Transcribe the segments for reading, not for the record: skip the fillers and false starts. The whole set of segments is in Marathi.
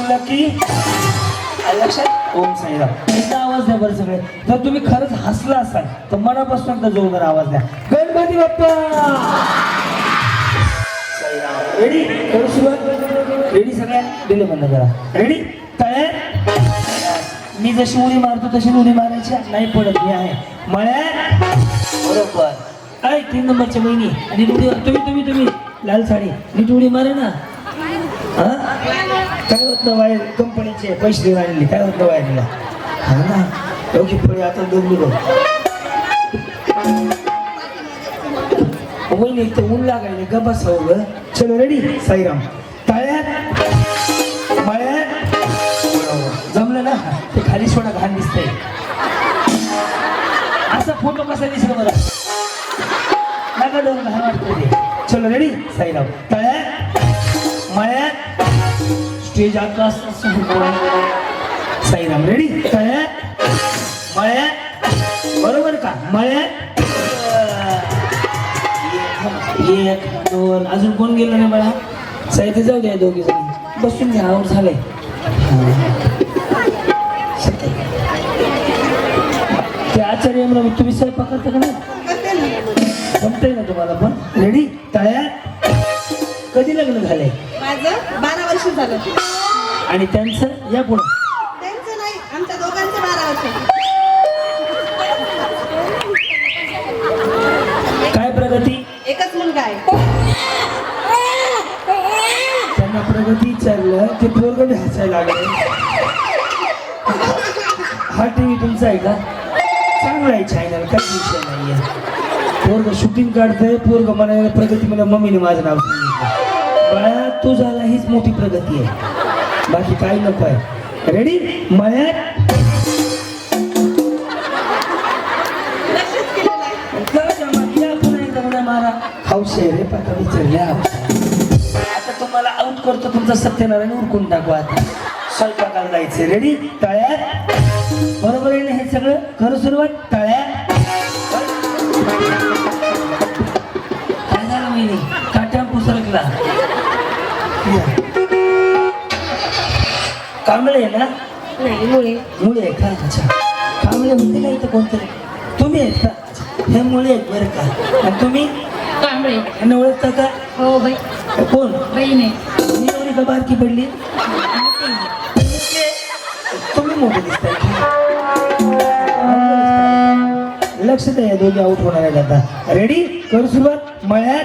बोलला की लक्षात ओम साईराम एकदा आवाज द्या बरं सगळे. जर तुम्ही खरंच हसला असाल तर मनापासून एकदा जोरदार आवाज द्या. गणपती बाप्पा साईराम. रेडी करू सुरुवात. रेडी सगळ्या दिले बंद करा. रेडी तयार. मी जशी उडी मारतो तशी उडी मारायची नाही पडत मी आहे मळ्यात बरोबर. काय 3 नंबरच्या बहिणी आणि तुम्ही लाल साडी नीट उडी मारा ना. हा काय होत ना वायर कंपनीचे पैसे वाढले काय होत ना वायरला. हा ना एवढी फळे आता दोघी बघ वहिनी एक तर ऊन लागायले ग बसावं ग. चलो रेडी साईराम. तळ्यात मळ्यात जमलं ना ते खाली सोडा घाण दिसतंय. असा फोटो कसा दिसला बरं नका डोर घाण वाटतं ते. चलो रेडी साईराम. तळ्यात मळ्यात स्टेज आता साईराम. रेडी तळ्यात मळ्यात बरोबर का मळ्यात 1 2 अजून कोण गेलं नाही बाळा. साहित्य जाऊ द्या दोघी जणी बसून घ्या आवर झालंय. ते आचार्य तुम्ही स्वयंपाक करता का नाही जमतंय ना तुम्हाला पण. रेडी तळ्यात कधी लग्न झालंय. माझं 12 वर्ष झालं. आणि त्यांचं या पुढं त्यांचं नाही आमच्या दोघांचं 12 वर्ष. काय प्रगती. एकच मुलगा आहे. त्यांना प्रगती विचारलं ते पोरगं हसायला लागले. हा टीव्ही तुमचा आहे का चांगला आहे चॅनल काही विषय नाहीये. पोरग शूटिंग काढतंय पोरग म्हणायला प्रगती मला मम्मीने माझं नाव सांगितलं. बाळा तू झाला हीच मोठी प्रगती आहे बाकी काही नको आहे. रेडी मळ्यात मारा हौशे रे पता विचारल्या. आता तुम्हाला आउट करतो तुमचा सत्यनारायण उरकून टाकू. आता स्वयंपाकाला जायचं. रेडी तळ्यात बरोबर आहे ना हे सगळं करू सुरुवात. तळ्यात काय झालं मी काट्या पुसरकला कांबळे आहे ना नाही मुळे मुळे आहे का. अच्छा कांबळे होते का इथं कोणतरी तुम्ही आहेत का. हे मुळे आहेत बरं का. आणि तुम्ही कांबळे यांना ओळखता का. हो बाई कोण बहीण आहे. मी एवढी का बारकी पडली. तुम्ही मोठे दिसताय. लक्ष द्या या दोघे आउट होणार आहेत आता. रेडी करू सुरुवात. मळ्यात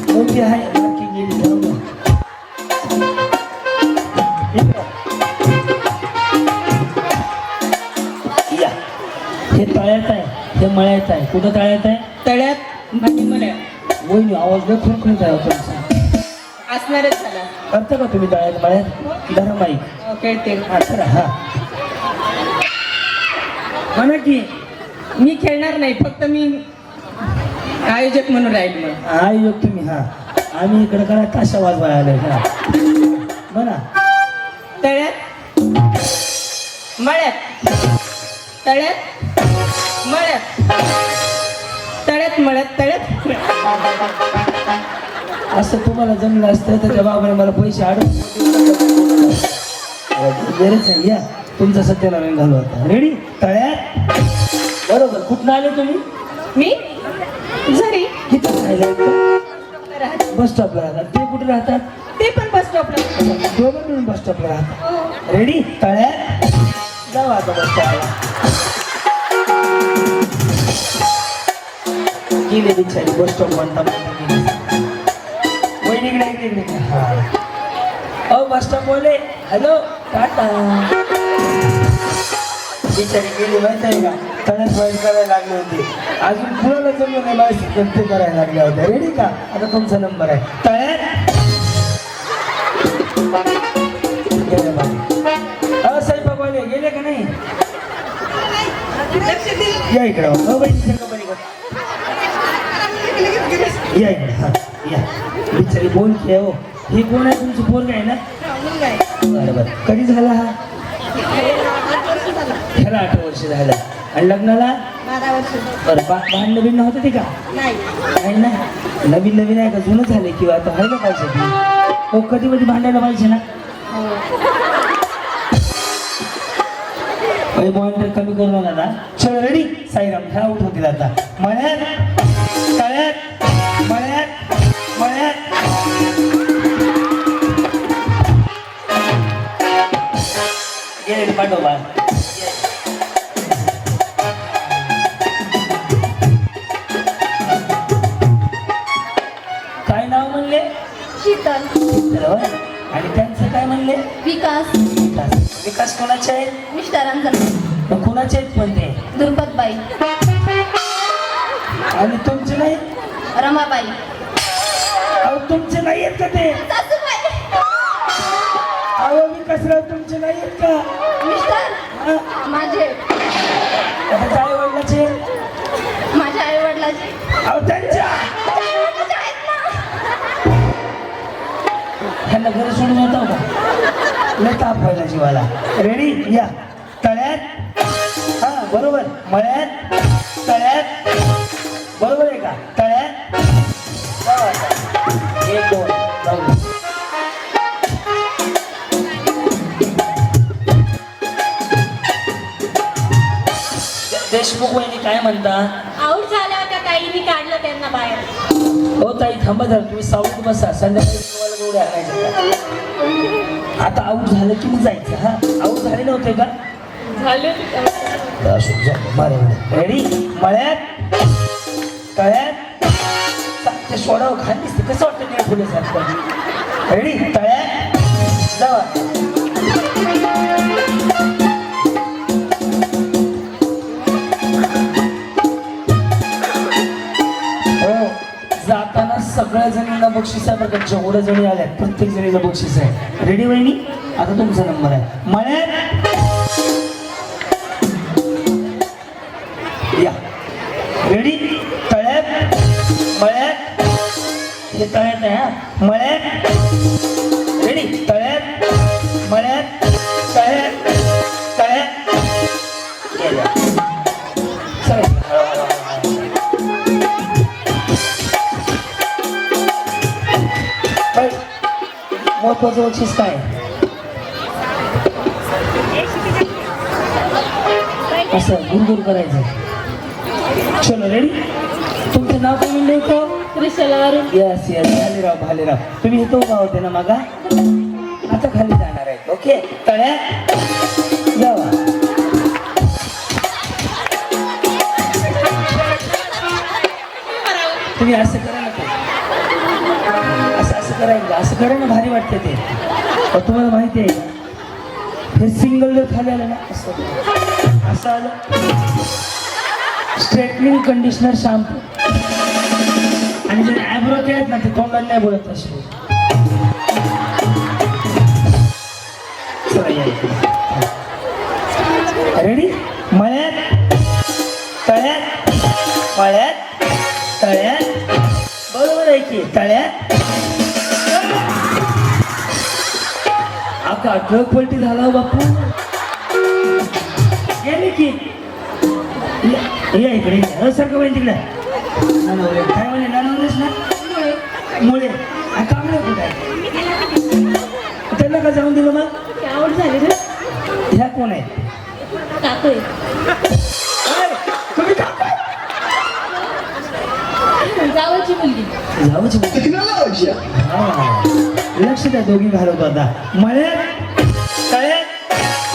कोणती आहे बारकी गेली जाऊ द्या. या हे तळ्यात आहे हे मळ्यात आहे. कुठं तळ्यात आहे. तळ्यात भाजी मळ्यात वहिनी आवाज लय खुरखुरीत आहे तुमचा. असणारच झाला. करता का तुम्ही तळ्यात मळ्यात धरा माईक. खेळते हा खरं हा म्हणा की मी खेळणार नाही फक्त मी आयोजक म्हणून राहील. मग हा योग तुम्ही हा आम्ही इकडे करा ताशा वाजवायला आलोय का म्हणा. तळ्यात मळ्यात तळ्यात मळ्यात तळ्यात मळ्यात तळ्यात. असं तुम्हाला जमलं असतं तर त्या बाबाने मला पैसे आडून गरज आहे. या तुमचा सत्यनारायण घालू आता. रेडी तळ्यात बरोबर. कुठं आले तुम्ही. मी झरी किती राहिले बस स्टॉपला राहतात. ते कुठे राहतात. ते पण बस स्टॉपला. दोघं मिळून बस स्टॉपला राहतात. रेडी तळ्यात जाऊ आता बस स्टॉपला. गेले बिचारी बस स्टॉप म्हणता वहिनीकडे इकडे. अहो बस स्टॉप बोले हॅलो टाटा. बिचारी गेली माहिती आहे का तळ्यात वाईट करायला लागले होते. अजून कुणाला जमलं नाही माहिती ते करायला लागल्या होत्या. रेडी का आता तुमचा नंबर आहे. तळ्यात गेले बाबा साहेब बोले गेले का नाही. या इकडे या इकडे हा या बिचारी बोल की हो. ही कोण आहे तुमची पोरगी आहे ना. बरं बरं कधी झाला हा. ह्याला 8 वर्ष झालं आणि लग्नाला 12 वर्ष बरं भांडणं बिंडणं होतं ते का नाही. नाही ना नवीन नवीन आहे का जुनं झालं किंवा आता व्हायला पाहिजे की हो कधी कधी भांडायला पाहिजे ना पॉइंट कमी करू नका ना चल रेडी साईराम ह्या आउट होतील आता मळ्यात तळ्यात मळ्यात मळ्यात गेले पाठव बा काय नाव म्हणले शीतल, बरोबर. आणि त्यांचं काय म्हणले विकास, विकास कोणाचे आहेत मिस्टरांचं नाव मग कोणाचे आहेत पण ते दुर्पतबाई, आणि तुमचे नाही रमाबाई, अहो तुमचे नाही आहेत का ते सासूबाई, अहो विकासराव तुमचे नाही आहेत का मिस्टर हा? माझे, आता आई वडिलाचे माझ्या आई वडिलाचे अहो त्यांच्या त्यांना घर सोडून येतो का लय ताप व्हायला जीवाला रेडी या तळ्यात हा बरोबर मळ्यात तळ्यात बरोबर आहे का तळ्यात जाऊ आता. एक दोन जाऊ दे. देशमुख वहिनी काय म्हणता आऊट झाल्या होत्या ताईंनी काढलं त्यांना बाहेर. हो ताई थांबा जरा तुम्ही सावलीत बसा संध्याकाळी तुम्हाला गोळ्या आणायच्या आता आऊट झालं की मग जायचं हा आऊट झाले नव्हते का झाले रेडी मळ्यात तळ्यात ते सोडावं खाली दिसते कसं वाटतं ते फुले सारखं रेडी तळ्यात जावा हो जाताना सगळ्या जणींना बक्षीस आहे बरं का जेवढ्या जणी आल्यात प्रत्येक जणीला बक्षीस आहे रेडी वहिनी आता तुमचा नंबर आहे मळ्यात या रेडी तळ्यात मळ्यात हे तळ्यात आहे हा मळ्यात रेडी तळ्यात मळ्यात तळ्यात तळ्यात गेल्या. चला. बाई, महत्वाचं बक्षीस काय असं गुरगुर करायचं चलो रेडी तुमचं नाव काय म्हणलं होतं यस यस भालेराव तुम्ही इथं उभा होते ना मागा आता खाली जाणार आहे ओके तळ्यात जावा तुम्ही असं करा ना ते असं करायचं असं करा ना भारी वाटते ते तुम्हाला माहिती आहे का हे सिंगल जर खाली आलं ना असं आलं स्ट्रेटनिंग कंडिशनर शॅम्पू आणि जर ॲब्रो केलेत ना ते तोंडाला नाही बोलत असे रेडी मळ्यात तळ्यात मळ्यात तळ्यात बरोबर आहे की तळ्यात आता ट्रक पलटी झाला बापू गेले की या इकडे सारखं पाहिजे तिकडे काय म्हणे नानवलेस ना मुळे कामळे कुठे आहे त्यांना का जाऊन दिलं मग आऊट झाले ना ह्या कोण आहे काकू तुम्ही काका जावची मुलगी जाऊच लक्ष द्या दोघी घालवतो आता मळ्यात तळ्यात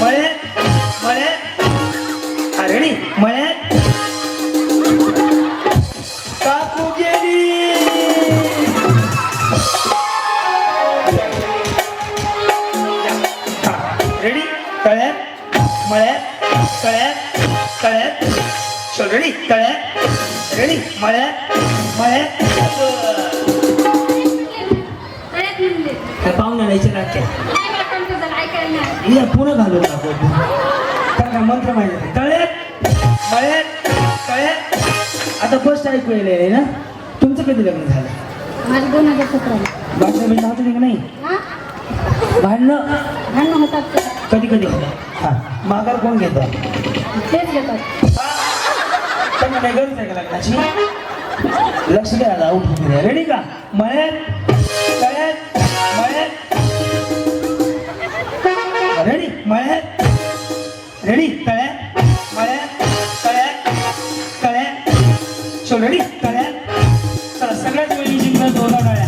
मळ्यात मळ्यात रेडी मळ्यात काकू गेली रेडी तळ्यात मळ्यात तळ्यात तळ्यात चल रेडी तळ्यात रेडी मळ्यात मळ्यात काय पाहुण्या नाहीचे नाट्य या पुन्हा घालून टाकू काय मंत्र माहिती तळ्यात मळ्यात तळ्यात आता फर्स्ट ऐकू येईल ना तुमचं कधी लग्न झालं माझं 2017 भांडणं बिंडणं होतं की नाही भांडणं होतात कधी कधी होतं हां माघार कोण घेतं तेच घेतात त्यांना काही गरज आहे का लग्नाची? लक्ष द्या आता, आऊट होते. रेडी का? मळ्यात तळ्यात मळ्यात. रेडी? मळ्यात रेडी तळ्यात मळ्यात तळ्यात तळ्यात. शो रेडी तळ्यात. चला सगळ्यात वेळी जिंकणार 2 डाळ्या.